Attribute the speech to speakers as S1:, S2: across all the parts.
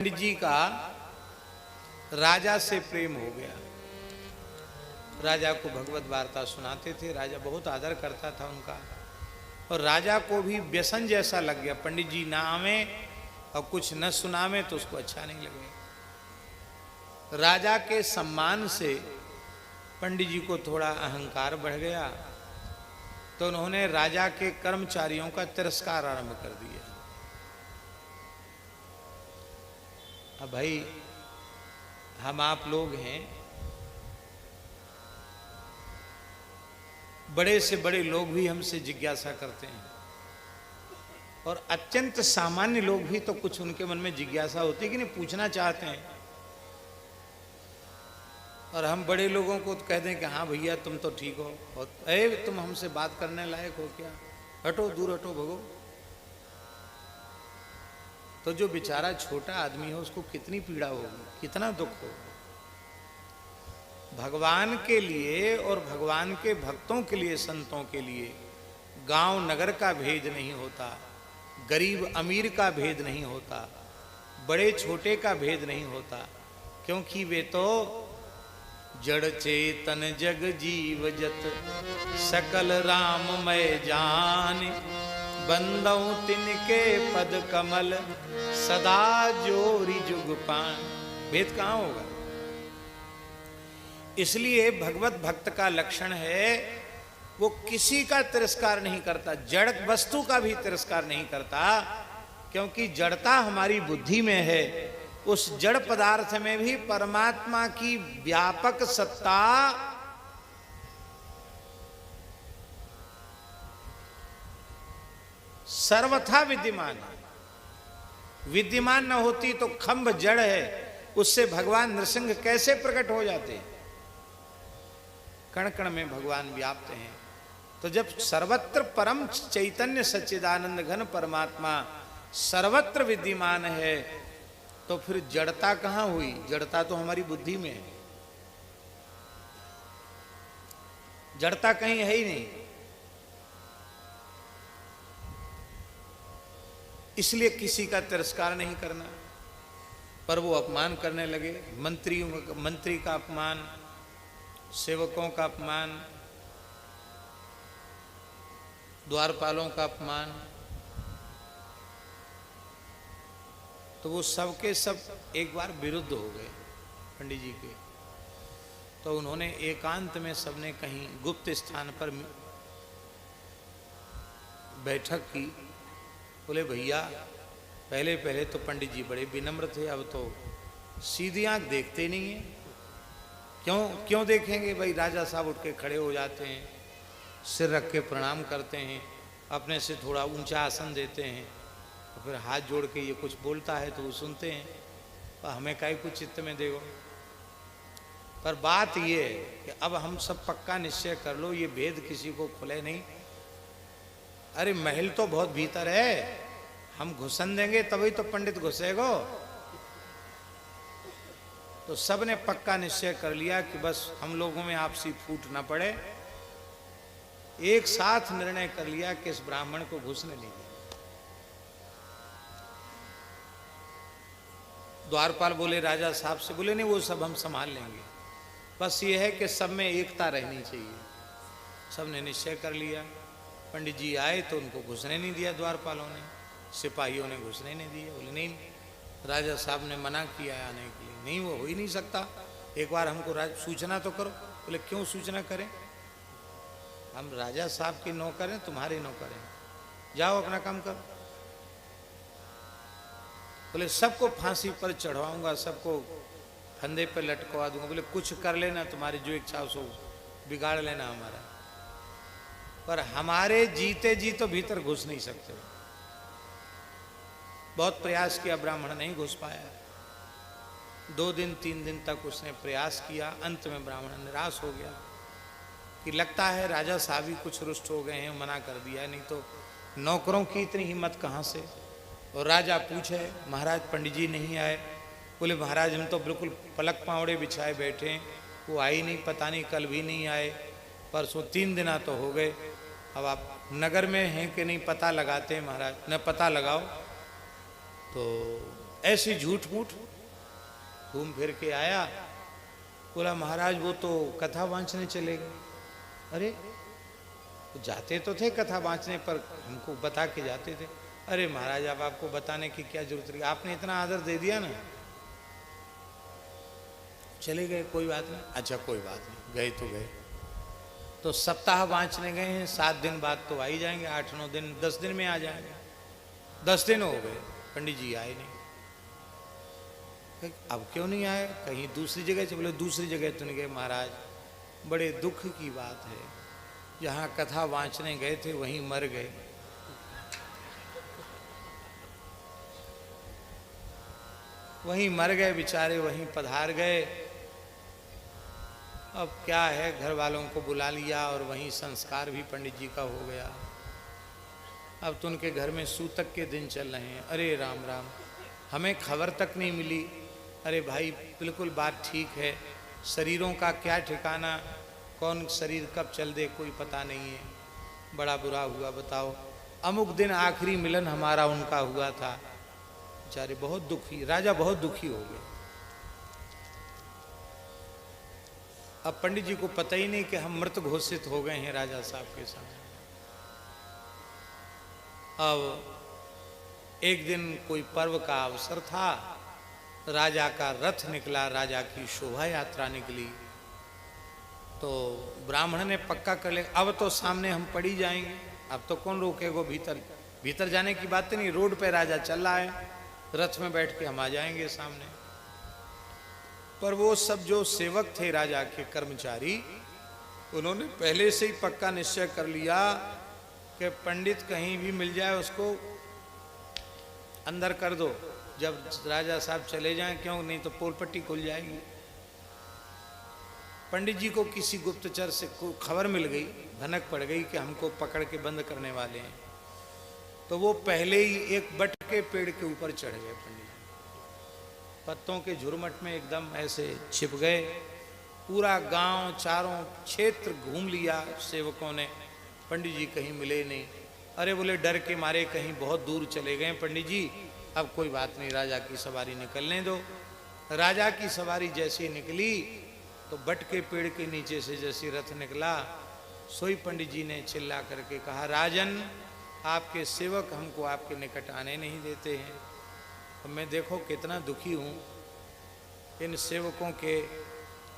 S1: पंडित जी का राजा से प्रेम हो गया। राजा को भगवत वार्ता सुनाते थे, राजा बहुत आदर करता था उनका, और राजा को भी व्यसन जैसा लग गया। पंडित जी ना आवे और कुछ न सुनावे तो उसको अच्छा नहीं लगे। राजा के सम्मान से पंडित जी को थोड़ा अहंकार बढ़ गया, तो उन्होंने राजा के कर्मचारियों का तिरस्कार आरंभ कर दिया। अब भाई हम आप लोग हैं, बड़े से बड़े लोग भी हमसे जिज्ञासा करते हैं, और अत्यंत सामान्य लोग भी तो कुछ उनके मन में जिज्ञासा होती है कि नहीं, पूछना चाहते हैं। और हम बड़े लोगों को तो कह दें कि हाँ भैया तुम तो ठीक हो, और तुम हमसे बात करने लायक हो क्या, हटो दूर हटो भगो। तो जो बेचारा छोटा आदमी है उसको कितनी पीड़ा होगी, कितना दुख होगा। भगवान के लिए और भगवान के भक्तों के लिए, संतों के लिए गांव नगर का भेद नहीं होता, गरीब अमीर का भेद नहीं होता, बड़े छोटे का भेद नहीं होता, क्योंकि वे तो जड़ चेतन जग जीव जत सकल राममय जान, बंदऊ तिनके पद कमल सदा जोरी जुग पान। भेद कहाँ होगा? इसलिए भगवत भक्त का लक्षण है वो किसी का तिरस्कार नहीं करता, जड़ वस्तु का भी तिरस्कार नहीं करता, क्योंकि जड़ता हमारी बुद्धि में है। उस जड़ पदार्थ में भी परमात्मा की व्यापक सत्ता सर्वथा विद्यमान है। विद्यमान न होती तो खंभ जड़ है, उससे भगवान नृसिंह कैसे प्रकट हो जाते हैं? कण कण में भगवान व्याप्त हैं। तो जब सर्वत्र परम चैतन्य सच्चिदानंद घन परमात्मा सर्वत्र विद्यमान है, तो फिर जड़ता कहां हुई? जड़ता तो हमारी बुद्धि में है, जड़ता कहीं है ही नहीं। इसलिए किसी का तिरस्कार नहीं करना। पर वो अपमान करने लगे, मंत्री का अपमान, सेवकों का अपमान, द्वारपालों का अपमान, तो वो सब के सब एक बार विरुद्ध हो गए पंडित जी के। तो उन्होंने एकांत में सबने कहीं गुप्त स्थान पर बैठक की। बोले भैया पहले पहले तो पंडित जी बड़े विनम्र थे, अब तो सीधी आंख देखते नहीं है। क्यों देखेंगे भाई? राजा साहब उठ के खड़े हो जाते हैं, सिर रख के प्रणाम करते हैं, अपने से थोड़ा ऊंचा आसन देते हैं, और फिर हाथ जोड़ के ये कुछ बोलता है तो वो सुनते हैं, तो हमें काहे कुछ चित्त में देखो। पर बात ये है कि अब हम सब पक्का निश्चय कर लो, ये भेद किसी को खुले नहीं। अरे महल तो बहुत भीतर है, हम घुसन देंगे तभी तो पंडित घुसेगो। तो सबने पक्का निश्चय कर लिया कि बस हम लोगों में आपसी फूट ना पड़े। एक साथ निर्णय कर लिया कि इस ब्राह्मण को घुसने नहीं देंगे। द्वारपाल बोले राजा साहब से, बोले नहीं वो सब हम संभाल लेंगे, बस ये है कि सब में एकता रहनी चाहिए। सबने निश्चय कर लिया। पंडित जी आए तो उनको घुसने नहीं दिया, द्वारपालों ने, सिपाहियों ने घुसने नहीं दिया। बोले नहीं, राजा साहब ने मना किया आने के लिए, नहीं वो हो ही नहीं सकता, एक बार हमको सूचना तो करो। बोले क्यों सूचना करें? हम राजा साहब के नौकर हैं, तुम्हारे नौकर हैं, जाओ अपना काम करो। बोले सबको फांसी पर चढ़वाऊंगा, सबको फंदे पर लटकवा दूंगा। बोले कुछ कर लेना, तुम्हारी जो इच्छा हो सो बिगाड़ लेना हमारा, पर हमारे जीते जी तो भीतर घुस नहीं सकते। बहुत प्रयास किया, ब्राह्मण नहीं घुस पाया। 2 दिन 3 दिन तक उसने प्रयास किया, अंत में ब्राह्मण निराश हो गया कि लगता है राजा साहब ही कुछ रुष्ट हो गए हैं, मना कर दिया, नहीं तो नौकरों की इतनी हिम्मत कहाँ से। और राजा पूछे महाराज पंडित जी नहीं आए? बोले महाराज हम तो बिल्कुल पलक पावड़े बिछाए बैठे, वो आई नहीं, पता नहीं कल भी नहीं आए, परसों 3 दिन तो हो गए। अब आप नगर में हैं कि नहीं पता लगाते हैं महाराज। न पता लगाओ। तो ऐसे झूठ मूठ घूम फिर के आया। बोला महाराज वो तो कथा बांचने चले गए। अरे जाते तो थे कथा बांचने, पर हमको बता के जाते थे। अरे महाराज अब आपको बताने की क्या जरूरत रही, आपने इतना आदर दे दिया ना, चले गए, कोई बात नहीं। अच्छा कोई बात नहीं, गए तो गए। तो सप्ताह बांचने गए हैं, 7 दिन बाद तो आ ही जाएंगे, 8-9 दिन, 10 दिन में आ जाएंगे। 10 दिन हो गए, पंडित जी आए नहीं। अब क्यों नहीं आए, कहीं दूसरी जगह से? बोले दूसरी जगह तो नहीं गए महाराज, बड़े दुख की बात है, जहाँ कथा वांचने गए थे वहीं मर गए। वहीं मर गए बेचारे, वहीं पधार गए। अब क्या है, घर वालों को बुला लिया और वहीं संस्कार भी पंडित जी का हो गया। अब तो उनके घर में सूतक के दिन चल रहे हैं। अरे राम राम, हमें खबर तक नहीं मिली। अरे भाई बिल्कुल बात ठीक है, शरीरों का क्या ठिकाना, कौन शरीर कब चल दे कोई पता नहीं है। बड़ा बुरा हुआ, बताओ अमुक दिन आखिरी मिलन हमारा उनका हुआ था। बेचारे बहुत दुखी, राजा बहुत दुखी हो गए। अब पंडित जी को पता ही नहीं कि हम मृत घोषित हो गए हैं राजा साहब के सामने। अब एक दिन कोई पर्व का अवसर था, राजा का रथ निकला, राजा की शोभा यात्रा निकली। तो ब्राह्मण ने पक्का कर ले, अब तो सामने हम पड़ी जाएंगे, अब तो कौन रोकेगा भीतर, भीतर जाने की बात नहीं, रोड पे राजा चल रहा है, रथ में बैठ के हम आ जाएंगे सामने। पर वो सब जो सेवक थे राजा के कर्मचारी, उन्होंने पहले से ही पक्का निश्चय कर लिया कि पंडित कहीं भी मिल जाए उसको अंदर कर दो, जब राजा साहब चले जाएं, क्यों नहीं तो पोल पट्टी खुल जाएगी। पंडित जी को किसी गुप्तचर से खबर मिल गई, भनक पड़ गई कि हमको पकड़ के बंद करने वाले हैं। तो वो पहले ही एक बट के पेड़ के ऊपर चढ़ गए। पंडित जी पत्तों के झुरमट में एकदम ऐसे छिप गए। पूरा गांव, चारों क्षेत्र घूम लिया सेवकों ने, पंडित जी कहीं मिले नहीं। अरे बोले डर के मारे कहीं बहुत दूर चले गए पंडित जी। अब कोई बात नहीं, राजा की सवारी निकलने दो। राजा की सवारी जैसे निकली तो बट के पेड़ के नीचे से जैसे रथ निकला, सोई पंडित जी ने चिल्ला करके कहा, राजन आपके सेवक हमको आपके निकट आने नहीं देते हैं। तो मैं देखो कितना दुखी हूँ, इन सेवकों के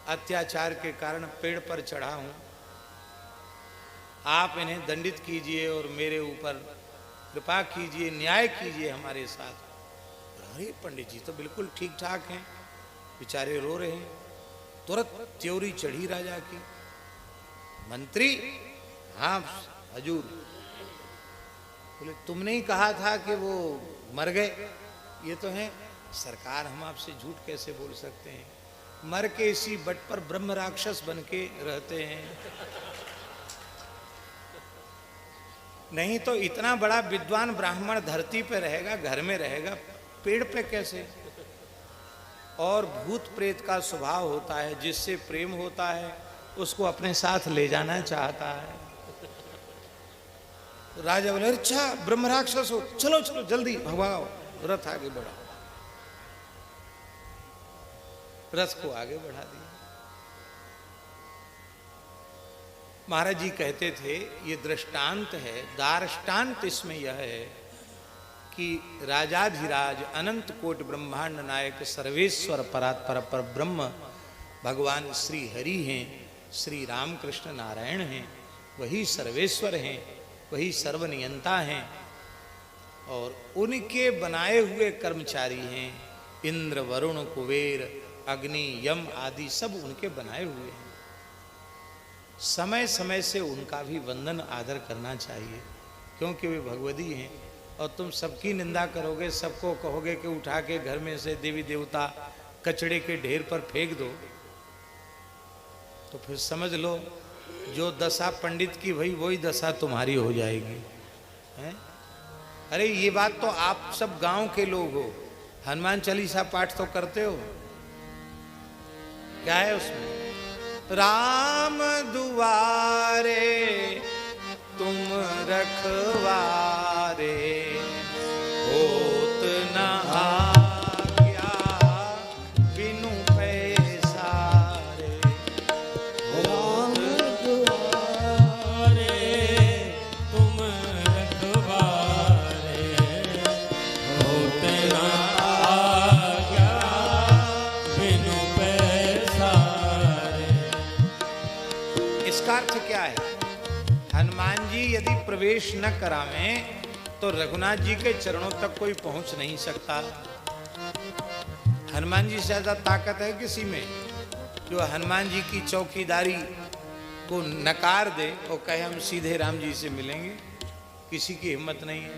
S1: अत्याचार के कारण पेड़ पर चढ़ा हूँ। आप इन्हें दंडित कीजिए और मेरे ऊपर कृपा कीजिए, न्याय कीजिए हमारे साथ। अरे पंडित जी तो बिल्कुल ठीक ठाक हैं, बेचारे रो रहे हैं। तुरंत त्योरी चढ़ी राजा की। मंत्री, हाँ हजूर। बोले तुमने ही कहा था कि वो मर गए। ये तो है सरकार, हम आपसे झूठ कैसे बोल सकते हैं, मर के इसी बट पर ब्रह्म राक्षस बन के रहते हैं। नहीं तो इतना बड़ा विद्वान ब्राह्मण धरती पे रहेगा, घर में रहेगा, पेड़ पे कैसे? और भूत प्रेत का स्वभाव होता है, जिससे प्रेम होता है उसको अपने साथ ले जाना चाहता है। राजा बोले अच्छा ब्रह्म राक्षस हो, चलो चलो जल्दी भगाओ। रथ आगे बढ़ा, रथ को आगे बढ़ा दिया। महाराज जी कहते थे, ये दृष्टांत है, दार्ष्टान्त इसमें यह है कि राजाधिराज अनंत कोट ब्रह्मांड नायक सर्वेश्वर परात्पर पर ब्रह्म भगवान श्री हरि हैं, श्री रामकृष्ण नारायण हैं, वही सर्वेश्वर हैं, वही सर्वनियंता हैं। और उनके बनाए हुए कर्मचारी हैं, इंद्र वरुण कुबेर अग्नि यम आदि सब उनके बनाए हुए हैं। समय समय से उनका भी वंदन आदर करना चाहिए, क्योंकि वे भगवती हैं। और तुम सबकी निंदा करोगे, सबको कहोगे कि उठा के घर में से देवी देवता कचड़े के ढेर पर फेंक दो, तो फिर समझ लो जो दशा पंडित की भई वही दशा तुम्हारी हो जाएगी। हैं? अरे ये बात तो आप सब गांव के लोग हो, हनुमान चालीसा पाठ तो करते हो, क्या है उसमें? राम दुआरे तुम रखवारे, होत न जी यदि प्रवेश न करावें तो रघुनाथ जी के चरणों तक कोई पहुंच नहीं सकता। हनुमान जी से ज्यादा ताकत है किसी में जो हनुमान जी की चौकीदारी को नकार दे और कहे हम सीधे राम जी से मिलेंगे? किसी की हिम्मत नहीं है।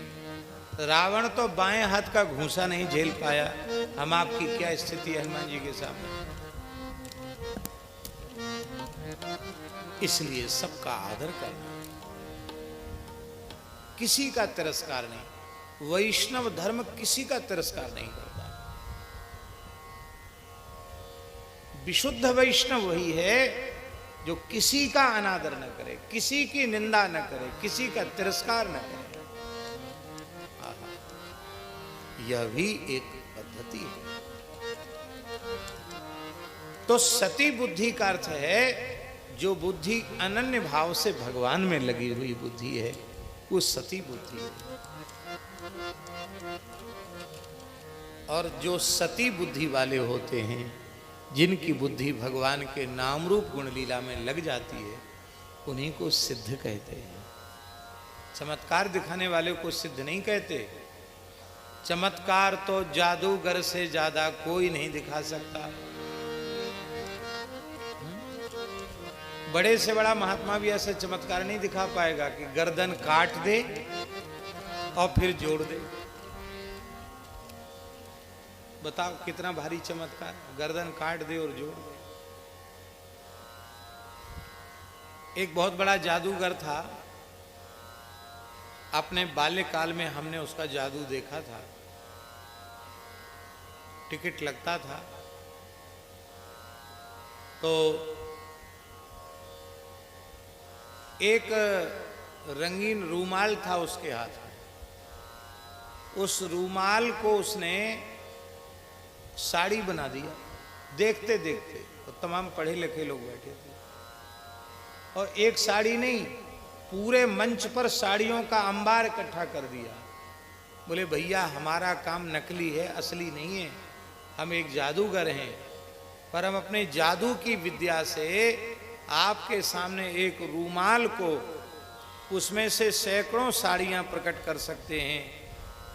S1: रावण तो बाएं हाथ का घूंसा नहीं झेल पाया, हम आपकी क्या स्थिति है हनुमान जी के सामने। इसलिए सबका आदर करना, किसी का तिरस्कार नहीं। वैष्णव धर्म किसी का तिरस्कार नहीं करता। विशुद्ध वैष्णव वही है जो किसी का अनादर न करे, किसी की निंदा न करे, किसी का तिरस्कार न करे। यह भी एक पद्धति है। तो सती बुद्धि का अर्थ है जो बुद्धि अनन्य भाव से भगवान में लगी हुई बुद्धि है, वो सती बुद्धि है। और जो सती बुद्धि वाले होते हैं, जिनकी बुद्धि भगवान के नाम रूप गुण लीला में लग जाती है, उन्हीं को सिद्ध कहते हैं। चमत्कार दिखाने वाले को सिद्ध नहीं कहते। चमत्कार तो जादूगर से ज्यादा कोई नहीं दिखा सकता। बड़े से बड़ा महात्मा भी ऐसे चमत्कार नहीं दिखा पाएगा कि गर्दन काट दे और फिर जोड़ दे। बताओ कितना भारी चमत्कार, गर्दन काट दे और जोड़ दे। एक बहुत बड़ा जादूगर था, अपने बाल्यकाल में हमने उसका जादू देखा था। टिकट लगता था तो एक रंगीन रूमाल था उसके हाथ में। उस रूमाल को उसने साड़ी बना दिया। देखते देखते तो तमाम पढ़े लिखे लोग बैठे थे, और एक साड़ी नहीं, पूरे मंच पर साड़ियों का अंबार इकट्ठा कर दिया। बोले भैया हमारा काम नकली है, असली नहीं है। हम एक जादूगर हैं, पर हम अपने जादू की विद्या से आपके सामने एक रूमाल को, उसमें से सैकड़ों साड़ियां प्रकट कर सकते हैं।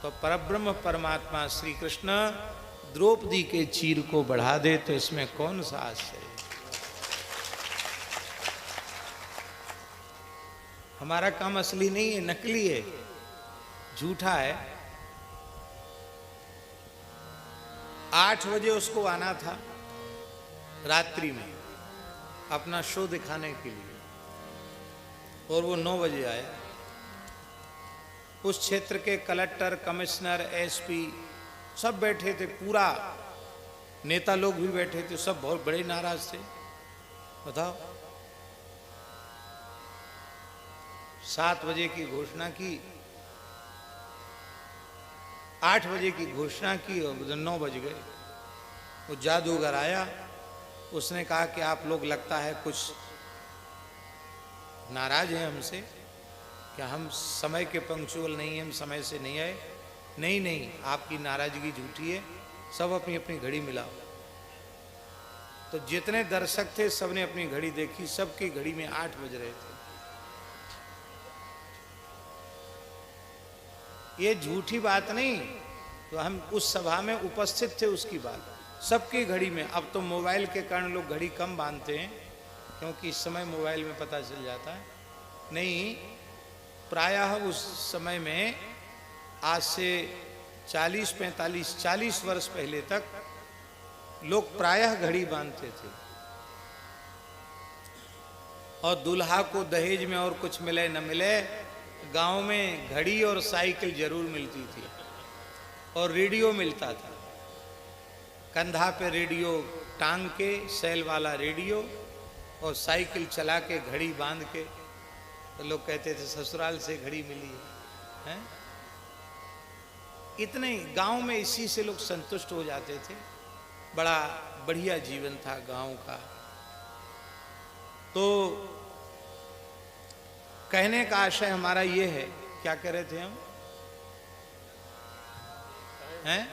S1: तो परब्रह्म परमात्मा श्री कृष्ण द्रौपदी के चीर को बढ़ा दे तो इसमें कौन सा आश्चर्य। हमारा काम असली नहीं है, नकली है, झूठा है। 8 बजे उसको आना था रात्रि में अपना शो दिखाने के लिए, और वो 9 बजे आया। उस क्षेत्र के कलेक्टर, कमिश्नर, एसपी सब बैठे थे, पूरा नेता लोग भी बैठे थे, सब बहुत बड़े नाराज थे। बताओ 7 बजे की घोषणा की, 8 बजे की घोषणा की और 9 बज गए। वो जादूगर आया, उसने कहा कि आप लोग लगता है कुछ नाराज हैं हमसे, क्या हम समय के पंक्चुअल नहीं हैं, हम समय से नहीं आए। नहीं नहीं, आपकी नाराजगी झूठी है, सब अपनी अपनी घड़ी मिलाओ। तो जितने दर्शक थे सबने अपनी घड़ी देखी, सबकी घड़ी में 8 बज रहे थे। ये झूठी बात नहीं, तो हम उस सभा में उपस्थित थे उसकी बात, सबकी घड़ी में। अब तो मोबाइल के कारण लोग घड़ी कम बांधते हैं, क्योंकि इस समय मोबाइल में पता चल जाता है। नहीं, प्रायः उस समय में आज से 40 वर्ष पहले तक लोग प्रायः घड़ी बांधते थे, और दूल्हा को दहेज में और कुछ मिले न मिले, गांव में घड़ी और साइकिल जरूर मिलती थी, और रेडियो मिलता था। कंधा पे रेडियो टांग के, सेल वाला रेडियो, और साइकिल चला के घड़ी बांध के, तो लोग कहते थे ससुराल से घड़ी मिली है। इतने गांव में इसी से लोग संतुष्ट हो जाते थे। बड़ा बढ़िया जीवन था गांव का। तो कहने का आशय हमारा ये है, क्या कह रहे थे हम? हैं?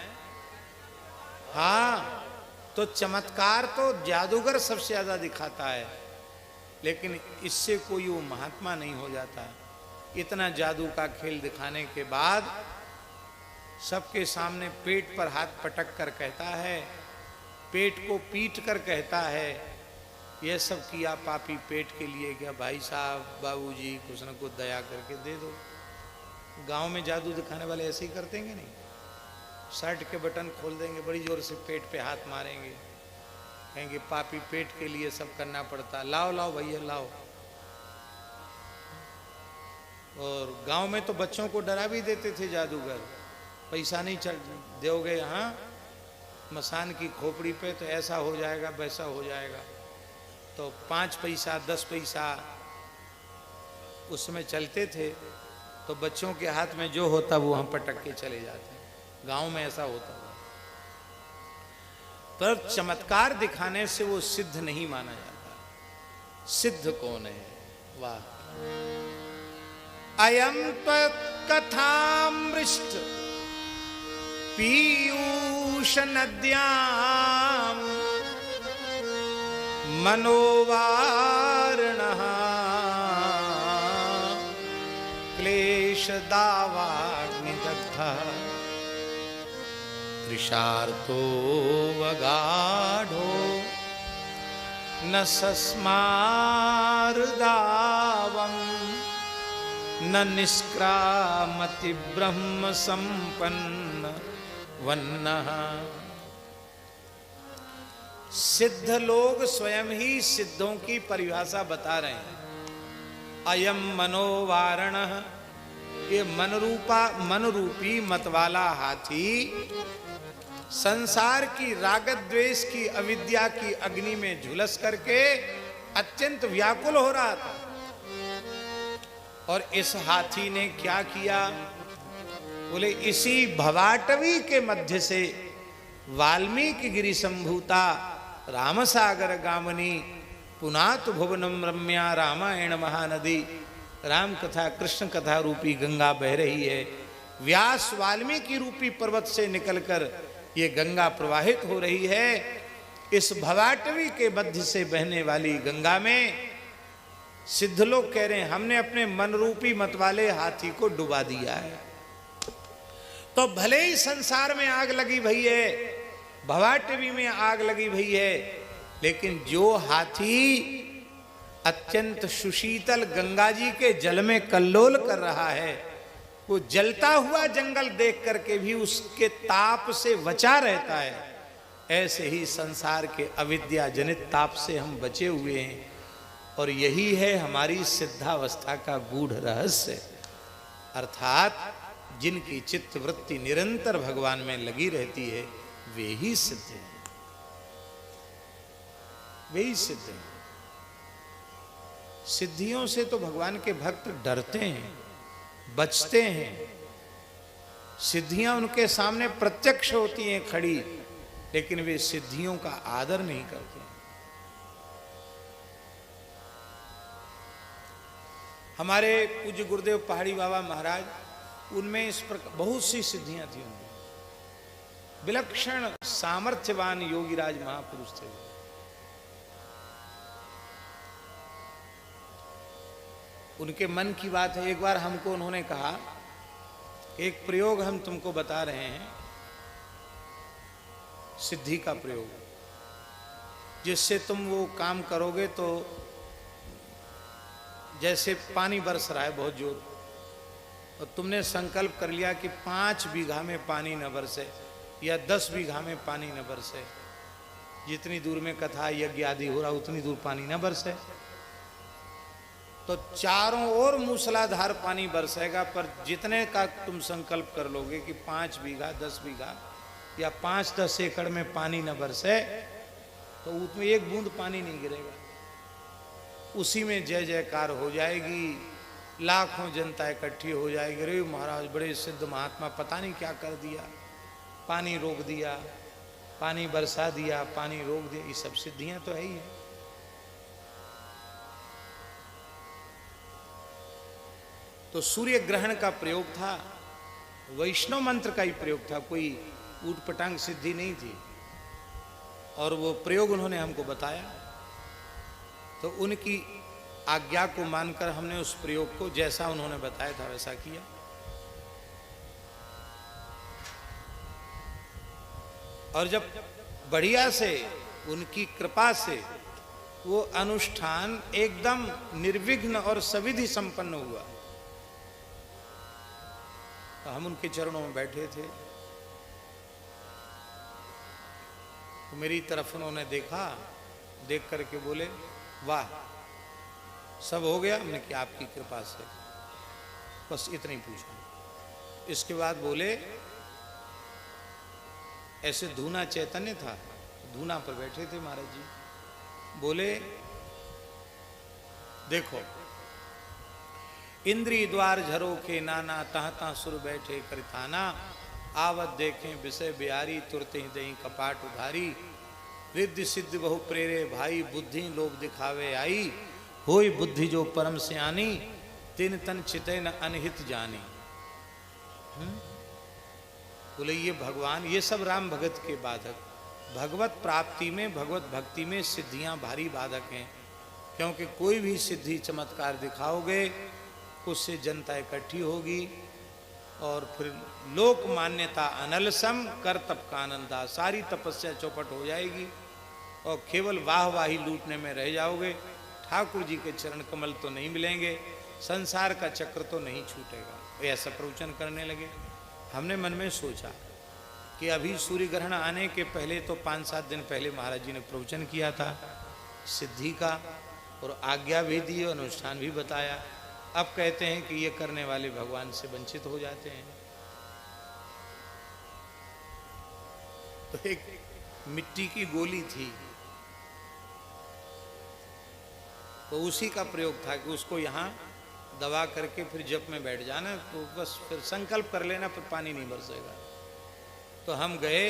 S1: हाँ, तो चमत्कार तो जादूगर सबसे ज्यादा दिखाता है, लेकिन इससे कोई वो महात्मा नहीं हो जाता। इतना जादू का खेल दिखाने के बाद सबके सामने पेट पर हाथ पटक कर कहता है, पेट को पीट कर कहता है, यह सब किया पापी पेट के लिए क्या? भाई साहब, बाबूजी, कुछ न कुछ दया करके दे दो। गांव में जादू दिखाने वाले ऐसे ही करते हैं नहीं? शर्ट के बटन खोल देंगे, बड़ी जोर से पेट पे हाथ मारेंगे, कहेंगे पापी पेट के लिए सब करना पड़ता, लाओ लाओ भैया लाओ। और गांव में तो बच्चों को डरा भी देते थे जादूगर, पैसा नहीं चढ़ दोगे यहाँ मसान की खोपड़ी पे तो ऐसा हो जाएगा वैसा हो जाएगा। तो 5 पैसा 10 पैसा उसमें चलते थे, तो बच्चों के हाथ में जो होता वो हम पटक के चले जाते। गांव में ऐसा होता था। पर चमत्कार दिखाने से वो सिद्ध नहीं माना जाता। सिद्ध कौन है? वाह! अयम कथामृष्ट पीयूष नद्याम मनोवारणः क्लेश दावाग्निदग्धः तृषार्तो वगाढो न सस्मारदावम् न निष्क्रामति ब्रह्म संपन्न वन्नः। सिद्ध लोग स्वयं ही सिद्धों की परिभाषा बता रहे हैं। अयम मनोवारणः, ये मन रूपी मतवाला हाथी संसार की राग द्वेष की अविद्या की अग्नि में झुलस करके अत्यंत व्याकुल हो रहा था। और इस हाथी ने क्या किया? बोले इसी भवाटवी के मध्य से वाल्मीकि गिरि संभूता रामसागर गामनी पुनातु भुवनम रम्या रामायण महानदी। राम कथा कृष्ण कथा रूपी गंगा बह रही है। व्यास वाल्मीकि रूपी पर्वत से निकलकर ये गंगा प्रवाहित हो रही है। इस भवाटवी के मध्य से बहने वाली गंगा में सिद्ध लोग कह रहे हैं हमने अपने मन रूपी मत वाले हाथी को डुबा दिया है। तो भले ही संसार में आग लगी भई है, भवाटवी में आग लगी भई है, लेकिन जो हाथी अत्यंत सुशीतल गंगा जी के जल में कल्लोल कर रहा है, वो जलता हुआ जंगल देख करके भी उसके ताप से बचा रहता है। ऐसे ही संसार के अविद्या जनित ताप से हम बचे हुए हैं। और यही है हमारी सिद्धावस्था का गूढ़ रहस्य। अर्थात जिनकी चित्त वृत्ति निरंतर भगवान में लगी रहती है वे ही सिद्ध हैं, वे ही सिद्ध हैं। सिद्धियों से तो भगवान के भक्त डरते हैं, बचते हैं। सिद्धियां उनके सामने प्रत्यक्ष होती हैं खड़ी, लेकिन वे सिद्धियों का आदर नहीं करते। हमारे पूज्य गुरुदेव पहाड़ी बाबा महाराज, उनमें इस प्रकार बहुत सी सिद्धियां थी। उनमें विलक्षण सामर्थ्यवान योगीराज महापुरुष थे। उनके मन की बात है। एक बार हमको उन्होंने कहा एक प्रयोग हम तुमको बता रहे हैं, सिद्धि का प्रयोग, जिससे तुम वो काम करोगे तो जैसे पानी बरस रहा है बहुत जोर, और तुमने संकल्प कर लिया कि 5 बीघा में पानी न बरसे या 10 बीघा में पानी न बरसे, जितनी दूर में कथा यज्ञ आदि हो रहा उतनी दूर पानी न बरसे, तो चारों ओर मूसलाधार पानी बरसेगा। पर जितने का तुम संकल्प कर लोगे कि 5 बीघा 10 बीघा या 5-10 एकड़ में पानी न बरसे, तो उसमें एक बूंद पानी नहीं गिरेगा। उसी में जय जयकार हो जाएगी, लाखों जनता इकट्ठी हो जाएगी। रे महाराज बड़े सिद्ध महात्मा, पता नहीं क्या कर दिया, पानी रोक दिया, पानी बरसा दिया, पानी रोक दिया। ये सब सिद्धियां तो है ही है। तो सूर्य ग्रहण का प्रयोग था, वैष्णव मंत्र का ही प्रयोग था, कोई ऊटपटांग सिद्धि नहीं थी। और वो प्रयोग उन्होंने हमको बताया। तो उनकी आज्ञा को मानकर हमने उस प्रयोग को जैसा उन्होंने बताया था वैसा किया। और जब बढ़िया से उनकी कृपा से वो अनुष्ठान एकदम निर्विघ्न और सविधि संपन्न हुआ, तो हम उनके चरणों में बैठे थे। तो मेरी तरफ उन्होंने देखा, देख करके बोले वाह सब हो गया। हमने कि आपकी कृपा से, बस इतना ही पूछा। इसके बाद बोले ऐसे धूना चैतन्य था, धूना पर बैठे थे महाराज जी, बोले देखो इंद्री द्वार झरोखे नाना तहता सुर बैठे करिथाना, आवत देखें विषय बिहारी तुरते ही दही कपाट उधारी, रिद्धि सिद्ध बहु प्रेरे भाई बुद्धि लोभ दिखावे आई, होई बुद्धि जो परम सियानी तिन तन चिते न अनहित जानी। बोले ये भगवान, ये सब राम भगत के बाधक, भगवत प्राप्ति में भगवत भक्ति में सिद्धियां भारी बाधक हैं, क्योंकि कोई भी सिद्धि चमत्कार दिखाओगे उससे जनता इकट्ठी होगी और फिर लोक मान्यता अनलसम कर तप का आनंदा, सारी तपस्या चौपट हो जाएगी और केवल वाहवाही लूटने में रह जाओगे। ठाकुर जी के चरण कमल तो नहीं मिलेंगे, संसार का चक्र तो नहीं छूटेगा। ऐसा प्रवचन करने लगे। हमने मन में सोचा कि अभी सूर्य ग्रहण आने के पहले तो 5-7 दिन पहले महाराज जी ने प्रवचन किया था सिद्धि का, और आज्ञा भी दी, अनुष्ठान भी बताया। अब कहते हैं कि ये करने वाले भगवान से वंचित हो जाते हैं। तो एक मिट्टी की गोली थी, तो उसी का प्रयोग था कि उसको यहाँ दबा करके फिर जप में बैठ जाना, तो बस फिर संकल्प कर लेना, फिर पानी नहीं बरसेगा। तो हम गए,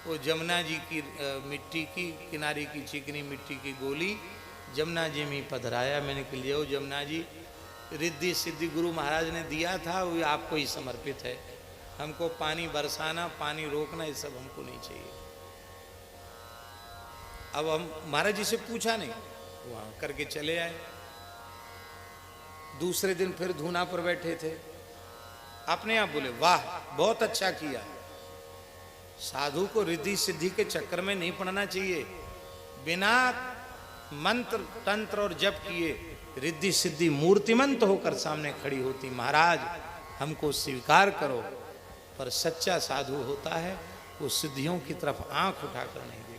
S1: वो जमुना जी की मिट्टी की किनारे की चिकनी मिट्टी की गोली जमुना जी में पधराया। मैंने कह लिया जमुना जी, रिद्धि सिद्धि गुरु महाराज ने दिया था वो आपको ही समर्पित है, हमको पानी बरसाना पानी रोकना ये सब हमको नहीं चाहिए। अब हम महाराज जी से पूछा नहीं, वहां करके चले आए। दूसरे दिन फिर धूना पर बैठे थे, अपने आप बोले वाह बहुत अच्छा किया। साधु को रिद्धि सिद्धि के चक्कर में नहीं पड़ना चाहिए। बिना मंत्र तंत्र और जप किए रिद्धि सिद्धि मूर्तिमंत होकर सामने खड़ी होती। महाराज हमको स्वीकार करो। पर सच्चा साधु होता है वो सिद्धियों की तरफ आंख उठाकर नहीं देखता।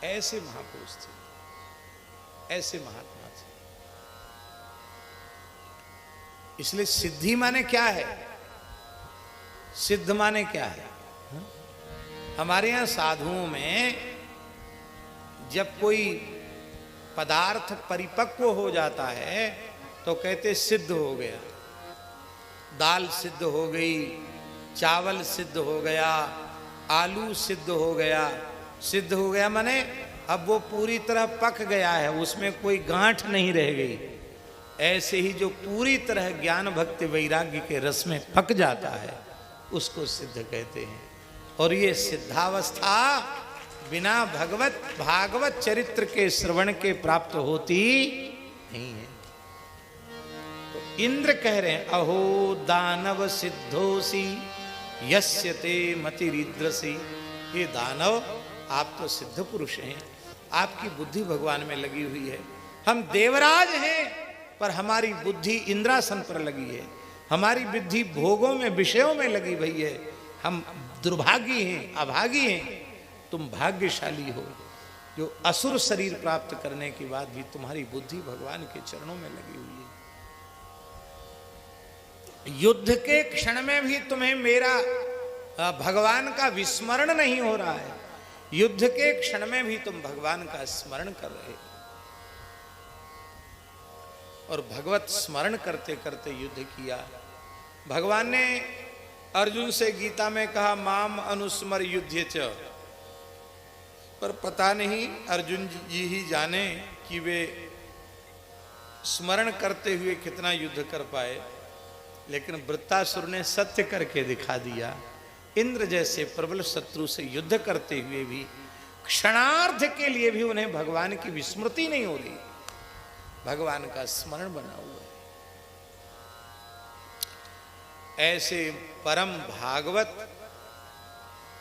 S1: ऐसे महापुरुष थे, ऐसे महात्मा थे। इसलिए सिद्धि माने क्या है, सिद्ध माने क्या है? हमारे यहां साधुओं में जब कोई पदार्थ परिपक्व हो जाता है तो कहते सिद्ध हो गया। दाल सिद्ध हो गई, चावल सिद्ध हो गया, आलू सिद्ध हो गया। सिद्ध हो गया माने अब वो पूरी तरह पक गया है, उसमें कोई गांठ नहीं रह गई। ऐसे ही जो पूरी तरह ज्ञान भक्ति वैराग्य के रस में पक जाता है उसको सिद्ध कहते हैं। और ये सिद्धावस्था बिना भगवत भागवत चरित्र के श्रवण के प्राप्त होती नहीं है। तो इंद्र कह रहे हैं अहो दानव सिद्धोसी यस्य ते मतिरिद्रसी। ये दानव आप तो सिद्ध पुरुष हैं, आपकी बुद्धि भगवान में लगी हुई है। हम देवराज हैं पर हमारी बुद्धि इंद्रासन पर लगी है, हमारी बुद्धि भोगों में विषयों में लगी हुई है। हम दुर्भागी हैं, अभागी हैं। तुम भाग्यशाली हो जो असुर शरीर प्राप्त करने के बाद भी तुम्हारी बुद्धि भगवान के चरणों में लगी हुई है। युद्ध के क्षण में भी तुम्हें मेरा भगवान का विस्मरण नहीं हो रहा है, युद्ध के क्षण में भी तुम भगवान का स्मरण कर रहे हो। और भगवत स्मरण करते करते युद्ध किया। भगवान ने अर्जुन से गीता में कहा माम अनुस्मर युद्ध च, पर पता नहीं अर्जुन जी ही जाने कि वे स्मरण करते हुए कितना युद्ध कर पाए। लेकिन वृत्तासुर ने सत्य करके दिखा दिया। इंद्र जैसे प्रबल शत्रु से युद्ध करते हुए भी क्षणार्ध के लिए भी उन्हें भगवान की विस्मृति नहीं हो रही, भगवान का स्मरण बना हुआ है। ऐसे परम भागवत,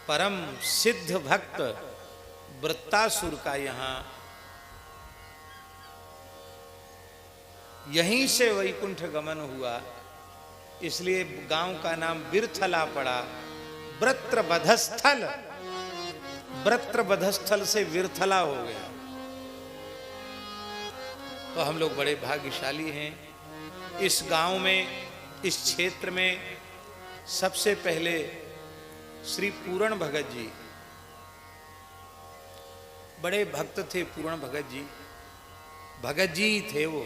S1: परम सिद्ध भक्त वृत्तासुर का यहां यहीं से वैकुंठ गमन हुआ, इसलिए गांव का नाम बिरथला पड़ा। व्रत्रवधस्थल, व्रत्रवधस्थल से विरथला हो गया। तो हम लोग बड़े भाग्यशाली हैं। इस गांव में, इस क्षेत्र में सबसे पहले श्री पूरण भगत जी, बड़े भक्त थे पूरण भगत जी। भगत जी ही थे वो,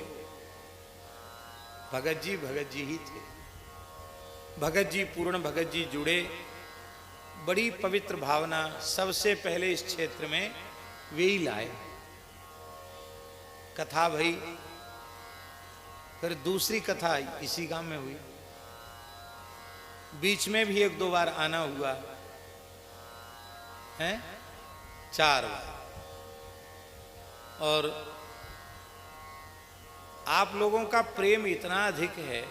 S1: भगत जी ही थे। भगत जी, पूर्ण भगत जी जुड़े, बड़ी पवित्र भावना सबसे पहले इस क्षेत्र में वे ही लाए। कथा भई, फिर दूसरी कथा इसी गांव में हुई। बीच में भी एक दो बार आना हुआ है, 4 बार। और आप लोगों का प्रेम इतना अधिक है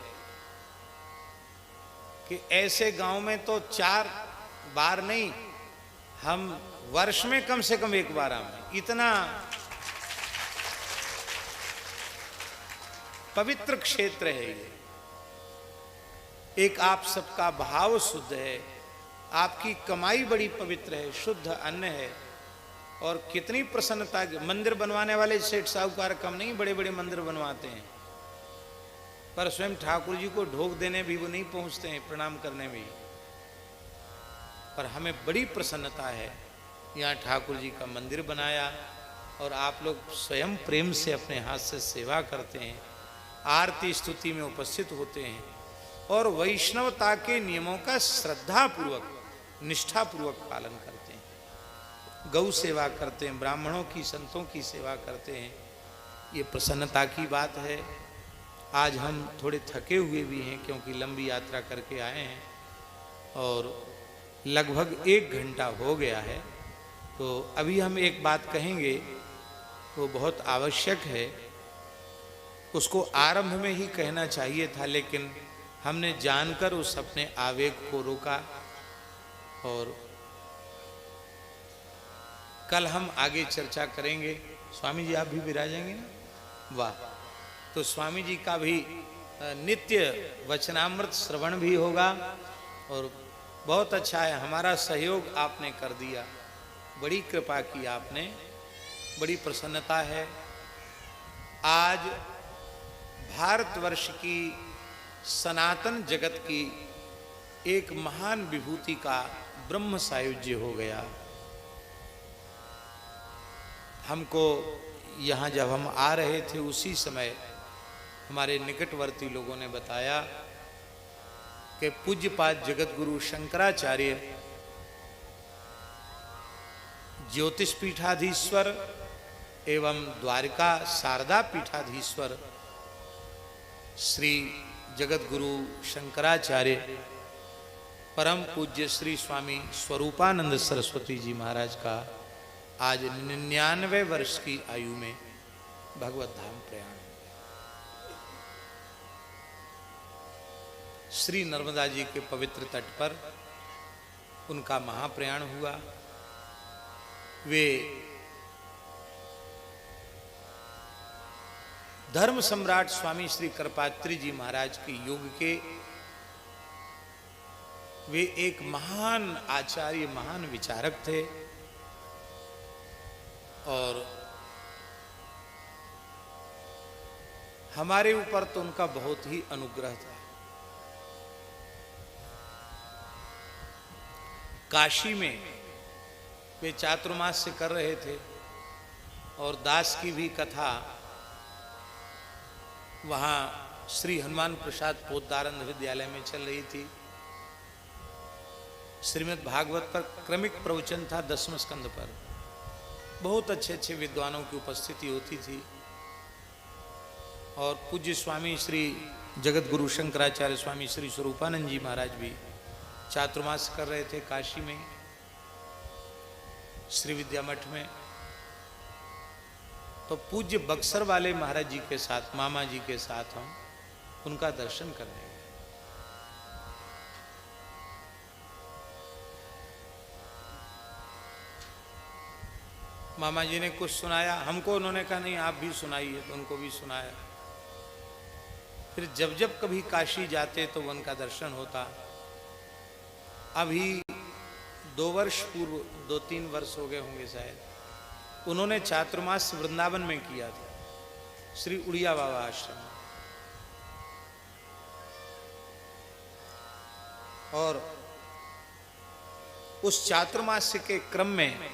S1: कि ऐसे गांव में तो 4 बार नहीं, हम वर्ष में कम से कम 1 बार आए। इतना पवित्र क्षेत्र है ये। एक आप सबका भाव शुद्ध है, आपकी कमाई बड़ी पवित्र है, शुद्ध अन्न है, और कितनी प्रसन्नता। मंदिर बनवाने वाले सेठ साहूकार कम नहीं, बड़े बड़े मंदिर बनवाते हैं, पर स्वयं ठाकुर जी को ढोक देने भी वो नहीं पहुंचते हैं, प्रणाम करने भी। पर हमें बड़ी प्रसन्नता है, यहाँ ठाकुर जी का मंदिर बनाया और आप लोग स्वयं प्रेम से अपने हाथ से सेवा करते हैं, आरती स्तुति में उपस्थित होते हैं और वैष्णवता के नियमों का श्रद्धापूर्वक, निष्ठापूर्वक पालन करते हैं। गौ सेवा करते हैं, ब्राह्मणों की, संतों की सेवा करते हैं। ये प्रसन्नता की बात है। आज हम थोड़े थके हुए भी हैं क्योंकि लंबी यात्रा करके आए हैं और लगभग 1 घंटा हो गया है। तो अभी हम एक बात कहेंगे, वो बहुत आवश्यक है, उसको आरंभ में ही कहना चाहिए था, लेकिन हमने जानकर उस अपने आवेग को रोका। और कल हम आगे चर्चा करेंगे। स्वामी जी आप भी विराजेंगे ना? वाह। तो स्वामी जी का भी नित्य वचनामृत श्रवण भी होगा और बहुत अच्छा है। हमारा सहयोग आपने कर दिया, बड़ी कृपा की आपने, बड़ी प्रसन्नता है। आज भारतवर्ष की, सनातन जगत की एक महान विभूति का ब्रह्म सायुज्य हो गया। हमको यहाँ जब हम आ रहे थे उसी समय हमारे निकटवर्ती लोगों ने बताया कि पूज्यपाद जगत गुरु शंकराचार्य ज्योतिष पीठाधीश्वर एवं द्वारिका शारदा पीठाधीश्वर श्री जगत गुरु शंकराचार्य परम पूज्य श्री स्वामी स्वरूपानंद सरस्वती जी महाराज का आज 99 वर्ष की आयु में भगवत धाम प्रयाण। श्री नर्मदा जी के पवित्र तट पर उनका महाप्रयाण हुआ। वे धर्म सम्राट स्वामी श्री कृपात्री जी महाराज के युग के वे एक महान आचार्य, महान विचारक थे और हमारे ऊपर तो उनका बहुत ही अनुग्रह था। काशी में वे चातुर्मास से कर रहे थे और दास की भी कथा वहाँ श्री हनुमान प्रसाद पोद्दारंद विद्यालय में चल रही थी। श्रीमद् भागवत पर क्रमिक प्रवचन था 10वें स्कंद पर। बहुत अच्छे अच्छे विद्वानों की उपस्थिति होती थी और पूज्य स्वामी श्री जगत गुरु शंकराचार्य स्वामी श्री स्वरूपानंद जी महाराज भी चातुर्मास कर रहे थे काशी में। श्री विद्या मठ में, तो पूज्य बक्सर वाले महाराज जी के साथ, मामा जी के साथ हम उनका दर्शन करने गए। मामा जी ने कुछ सुनाया हमको, उन्होंने कहा नहीं आप भी सुनाइए, तो उनको भी सुनाया। फिर जब जब कभी काशी जाते तो उनका दर्शन होता। अभी 2 वर्ष पूर्व, 2-3 वर्ष हो गए होंगे शायद, उन्होंने चातुर्मास वृंदावन में किया था, श्री उड़िया बाबा आश्रम में। और उस चातुर्मास के क्रम में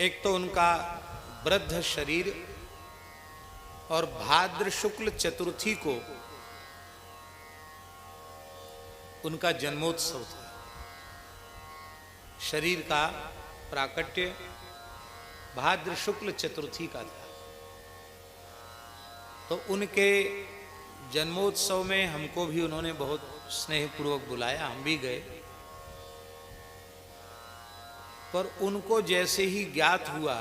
S1: एक तो उनका वृद्ध शरीर और भाद्र शुक्ल चतुर्थी को उनका जन्मोत्सव था। शरीर का प्राकट्य भाद्र शुक्ल चतुर्थी का था। तो उनके जन्मोत्सव में हमको भी उन्होंने बहुत स्नेहपूर्वक बुलाया, हम भी गए। पर उनको जैसे ही ज्ञात हुआ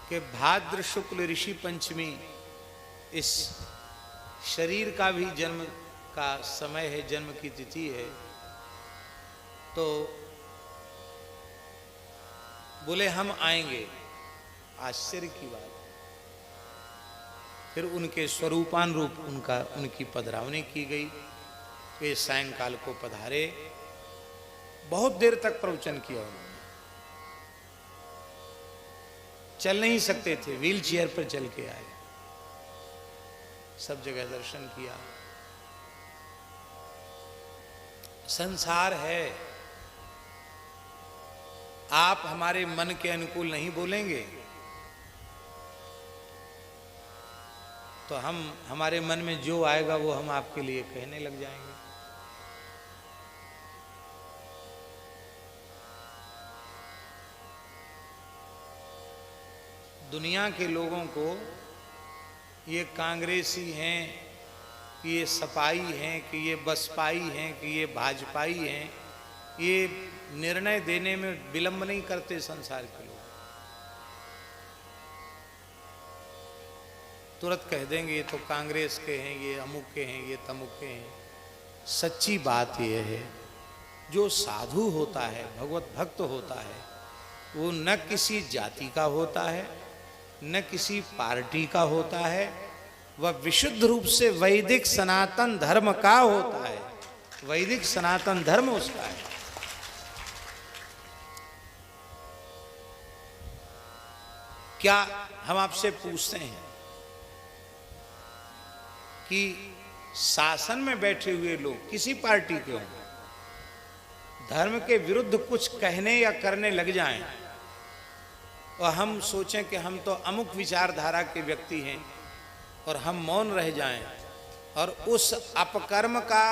S1: कि भाद्र शुक्ल ऋषि पंचमी इस शरीर का भी जन्म का समय है, जन्म की तिथि है, तो बोले हम आएंगे। आश्चर्य की बात। फिर उनके स्वरूपानुरूप उनकी पधरावनी की गई। वे सायंकाल को पधारे, बहुत देर तक प्रवचन किया उन्होंने। चल नहीं सकते थे, व्हील चेयर पर चल के आए, सब जगह दर्शन किया। संसार है, आप हमारे मन के अनुकूल नहीं बोलेंगे तो हमारे मन में जो आएगा वो हम आपके लिए कहने लग जाएंगे। दुनिया के लोगों को ये कांग्रेसी हैं कि ये सपाई हैं कि ये बसपाई हैं कि ये भाजपाई हैं, ये निर्णय देने में विलंब नहीं करते संसार के लोग। तुरंत कह देंगे ये तो कांग्रेस के हैं, ये अमुक के हैं, ये तमुक के हैं। सच्ची बात यह है, जो साधु होता है, भगवत भक्त होता है, वो न किसी जाति का होता है, न किसी पार्टी का होता है, वह विशुद्ध रूप से वैदिक सनातन धर्म का होता है। वैदिक सनातन धर्म उसका है। क्या हम आपसे पूछते हैं कि शासन में बैठे हुए लोग किसी पार्टी के हों, धर्म के विरुद्ध कुछ कहने या करने लग जाएं और हम सोचें कि हम तो अमुक विचारधारा के व्यक्ति हैं और हम मौन रह जाएं, और उस अपकर्म का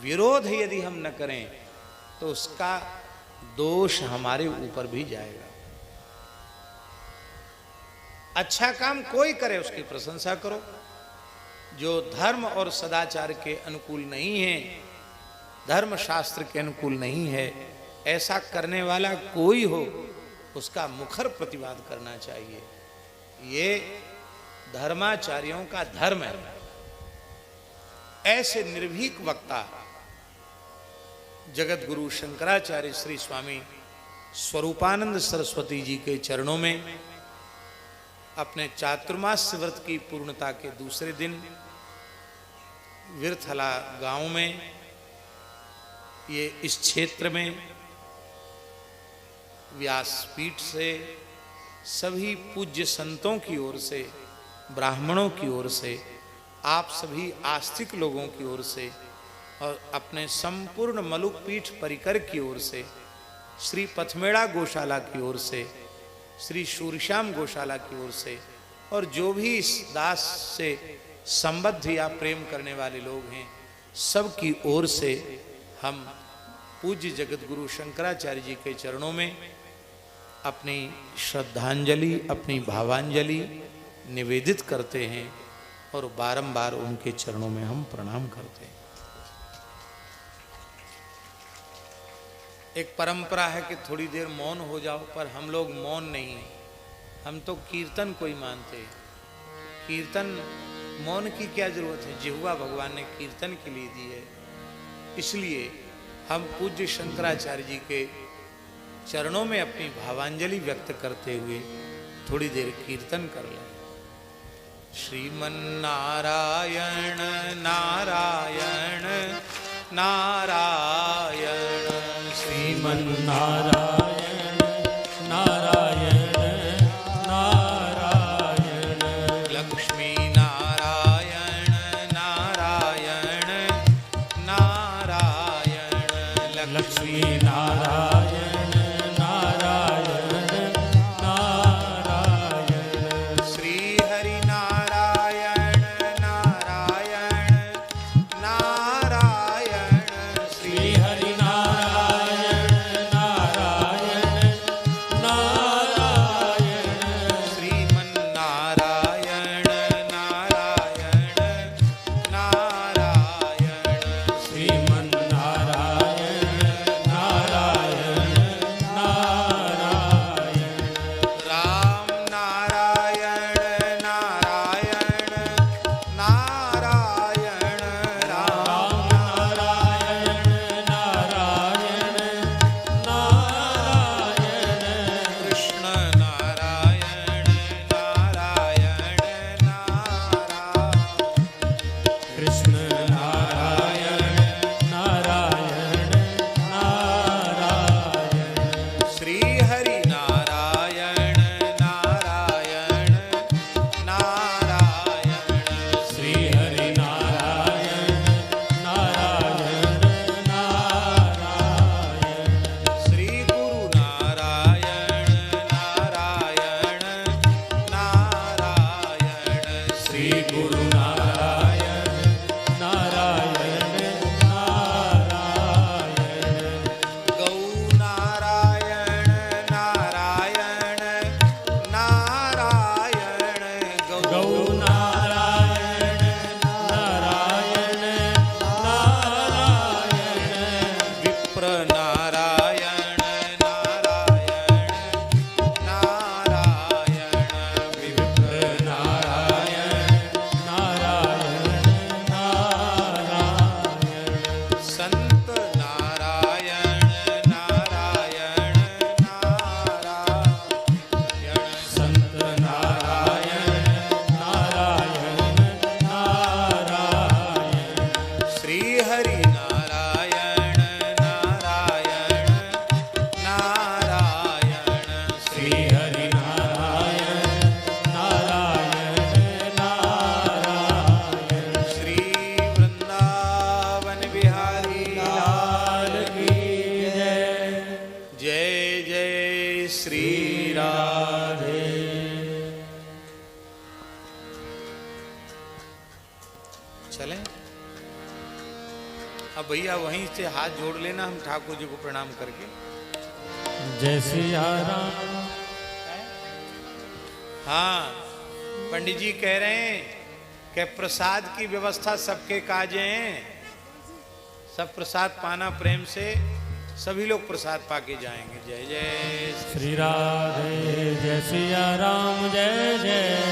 S1: विरोध यदि हम न करें तो उसका दोष हमारे ऊपर भी जाएगा। अच्छा काम कोई करे उसकी प्रशंसा करो, जो धर्म और सदाचार के अनुकूल नहीं है, धर्म शास्त्र के अनुकूल नहीं है, ऐसा करने वाला कोई हो उसका मुखर प्रतिवाद करना चाहिए। ये धर्माचार्यों का धर्म है। ऐसे निर्भीक वक्ता जगत गुरु शंकराचार्य श्री स्वामी स्वरूपानंद सरस्वती जी के चरणों में अपने चातुर्मास्य व्रत की पूर्णता के दूसरे दिन विरथला गांव में, ये इस क्षेत्र में व्यासपीठ से सभी पूज्य संतों की ओर से, ब्राह्मणों की ओर से, आप सभी आस्तिक लोगों की ओर से और अपने संपूर्ण मलुक पीठ परिकर की ओर से, श्री पथमेड़ा गौशाला की ओर से, श्री सूर्यश्याम गौशाला की ओर से, और जो भी इस दास से संबद्ध या प्रेम करने वाले लोग हैं, सब की ओर से हम पूज्य जगत गुरु शंकराचार्य जी के चरणों में अपनी श्रद्धांजलि, अपनी भावांजलि निवेदित करते हैं और बारंबार उनके चरणों में हम प्रणाम करते हैं। एक परंपरा है कि थोड़ी देर मौन हो जाओ, पर हम लोग मौन नहीं, हम तो कीर्तन को ही मानते हैं। कीर्तन, मौन की क्या जरूरत है, जिह्वा भगवान ने कीर्तन के लिए दी है। इसलिए हम पूज्य शंकराचार्य जी के चरणों में अपनी भावांजलि व्यक्त करते हुए थोड़ी देर कीर्तन कर लें। श्रीमन नारायण नारायण नारायण, श्रीमन
S2: नारायण नारायण नारायण,
S1: लक्ष्मी नारायण नारायण नारायण,
S2: लक्ष्मी नारायण नारायण नारायण,
S1: श्री हरि नारायण नारायण नारायण,
S2: श्री हरि नारायण नारायण नारायण,
S1: श्रीमन नारायण नारायण नारायण,
S2: श्रीमन नारायण नारायण नारायण,
S1: राम नारायण नारायण नारायण, राम
S2: नारायण नारायण नारायण,
S1: कृष्ण नारायण नारायण नारायण,
S2: कृष्ण नारायण नारायण नारायण,
S1: श्री हरि नारायण नारायण नारायण,
S2: श्री हरि नारायण नारायण नारायण,
S1: श्री गुरु नारायण नारायण नारायण,
S2: श्री गुरु नारायण नारायण नारायण,
S1: गौ नारायण नारायण नारायण,
S2: गौ नारायण नारायण नारायण,
S1: विप्र नारायण नारायण नारायण,
S2: विप्र नारायण नारायण नारायण,
S1: संत नारायण नारायण नारायण,
S2: संत नारायण नारायण नारायण,
S1: श्री हरि नारायण नारायण नारायण,
S2: श्री हरि नारायण नारायण नारायण,
S1: श्री वृंदावन बिहारी
S2: लाल की जय।
S1: जय जय श्री राधे। चलें अब भैया वहीं से हाथ जोड़ लेना, हम ठाकुर जी को प्रणाम करके।
S2: जय सिया राम।
S1: हाँ, पंडित जी कह रहे हैं कि प्रसाद की व्यवस्था सबके काजे हैं, सब प्रसाद पाना प्रेम से, सभी लोग प्रसाद पाके जाएंगे। जय जय श्री
S2: श्री राधे। जय सिया राम। जय जय